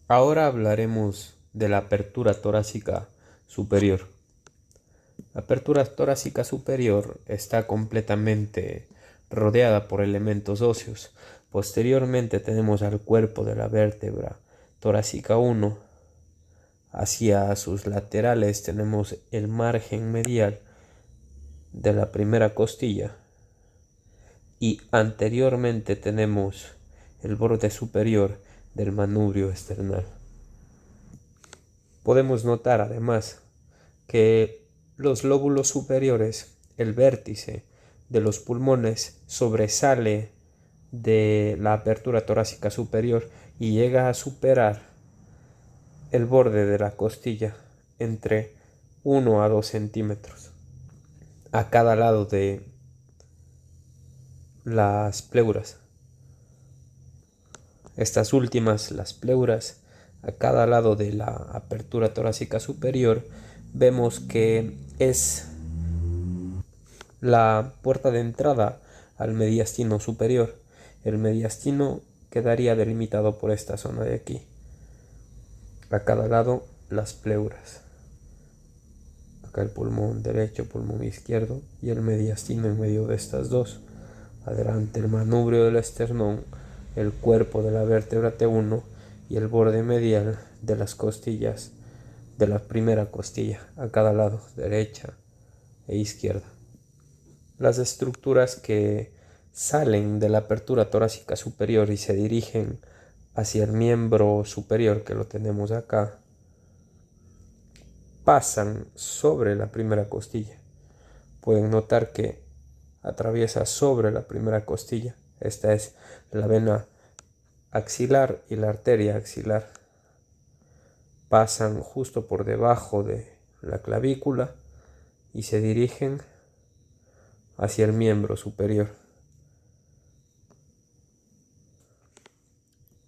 Ahora hablaremos de la apertura torácica superior. La apertura torácica superior está completamente rodeada por elementos óseos. Posteriormente tenemos al cuerpo de la vértebra torácica 1. Hacia sus laterales tenemos el margen medial de la primera costilla y anteriormente tenemos el borde superior del manubrio esternal. Podemos notar además que los lóbulos superiores, el vértice de los pulmones, sobresale de la apertura torácica superior y llega a superar el borde de la costilla entre 1 a 2 centímetros a cada lado de las pleuras. Estas últimas, las pleuras, a cada lado de la apertura torácica superior, vemos que es la puerta de entrada al mediastino superior. El mediastino quedaría delimitado por esta zona de aquí. A cada lado las pleuras. Acá el pulmón derecho, pulmón izquierdo y el mediastino en medio de estas dos. Adelante el manubrio del esternón, el cuerpo de la vértebra T1 y el borde medial de las costillas, de la primera costilla, a cada lado, derecha e izquierda. Las estructuras que salen de la apertura torácica superior y se dirigen hacia el miembro superior, que lo tenemos acá, pasan sobre la primera costilla. Pueden notar que atraviesa sobre la primera costilla. Esta es la vena axilar y la arteria axilar. Pasan justo por debajo de la clavícula y se dirigen hacia el miembro superior.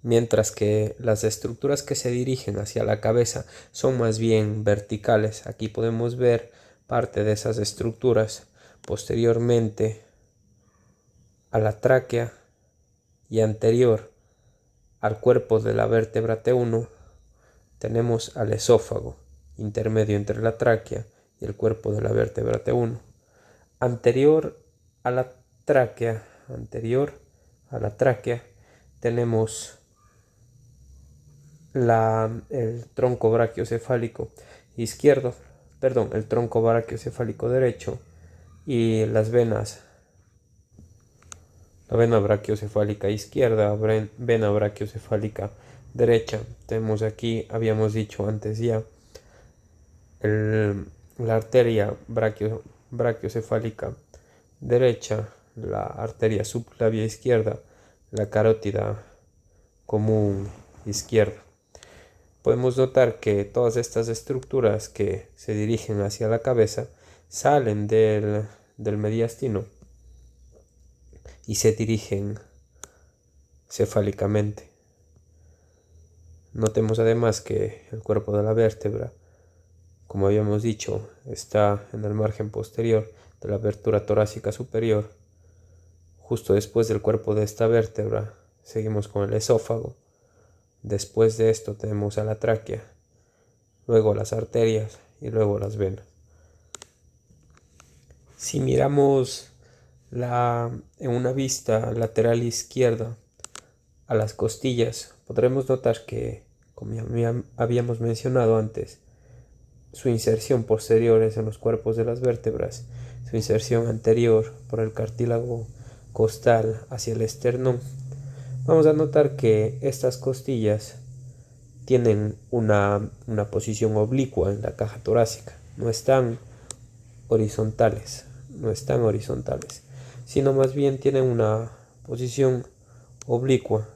Mientras que las estructuras que se dirigen hacia la cabeza son más bien verticales. Aquí podemos ver parte de esas estructuras. Posteriormente a la tráquea y anterior al cuerpo de la vértebra T1 tenemos al esófago, intermedio entre la tráquea y el cuerpo de la vértebra T1. Anterior a la tráquea, tenemos el tronco brachiocefálico izquierdo, el tronco brachiocefálico derecho y las venas. La vena brachiocefálica izquierda, vena brachiocefálica derecha. Tenemos aquí, habíamos dicho antes ya, la arteria brachiocefálica derecha, la arteria subclavia izquierda, la carótida común izquierda. Podemos notar que todas estas estructuras que se dirigen hacia la cabeza salen del mediastino y se dirigen cefálicamente. Notemos además que el cuerpo de la vértebra, como habíamos dicho, está en el margen posterior de la abertura torácica superior. Justo después del cuerpo de esta vértebra seguimos con el esófago. Después de esto tenemos a la tráquea, luego las arterias y luego las venas. Si miramos en una vista lateral izquierda a las costillas, podremos notar que, como ya habíamos mencionado antes, su inserción posterior es en los cuerpos de las vértebras, su inserción anterior por el cartílago costal hacia el esternón. Vamos a notar que estas costillas tienen una posición oblicua en la caja torácica, no están horizontales, sino más bien tienen una posición oblicua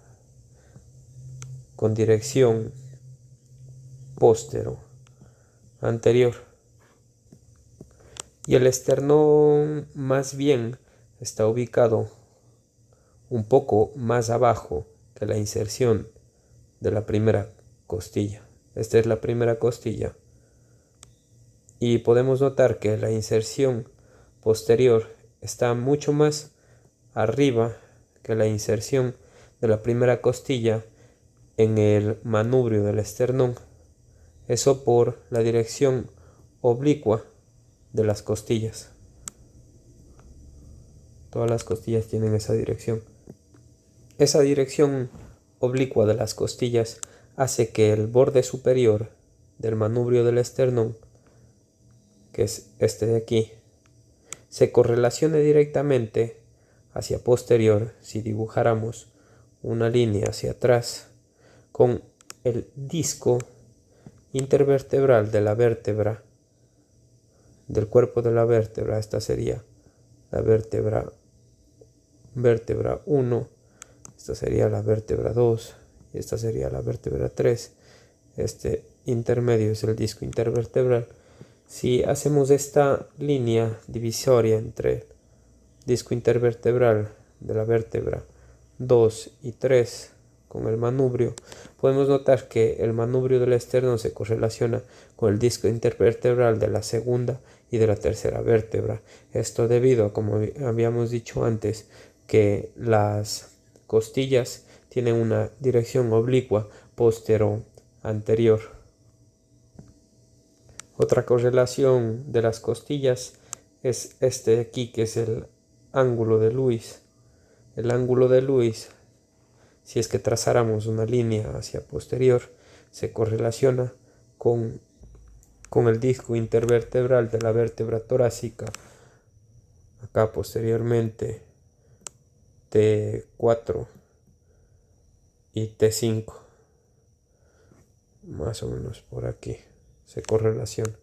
con dirección póstero anterior. Y el esternón más bien está ubicado un poco más abajo que la inserción de la primera costilla. Esta es la primera costilla. Y podemos notar que la inserción posterior está mucho más arriba que la inserción de la primera costilla en el manubrio del esternón. Eso por la dirección oblicua de las costillas. Todas las costillas tienen esa dirección. Esa dirección oblicua de las costillas hace que el borde superior del manubrio del esternón, que es este de aquí, se correlacione directamente hacia posterior, si dibujáramos una línea hacia atrás, con el disco intervertebral de la vértebra, del cuerpo de la vértebra. Esta sería la vértebra 1, esta sería la vértebra 2 y esta sería la vértebra 3. Este intermedio es el disco intervertebral. Si hacemos esta línea divisoria entre el disco intervertebral de la vértebra 2 y 3 con el manubrio, podemos notar que el manubrio del esternón se correlaciona con el disco intervertebral de la segunda y de la tercera vértebra. Esto debido a, como habíamos dicho antes, que las costillas tienen una dirección oblicua postero-anterior. Otra correlación de las costillas es este de aquí, que es el ángulo de Lewis. El ángulo de Lewis, si es que trazáramos una línea hacia posterior, se correlaciona con el disco intervertebral de la vértebra torácica, acá posteriormente T4 y T5, más o menos por aquí se correlaciona.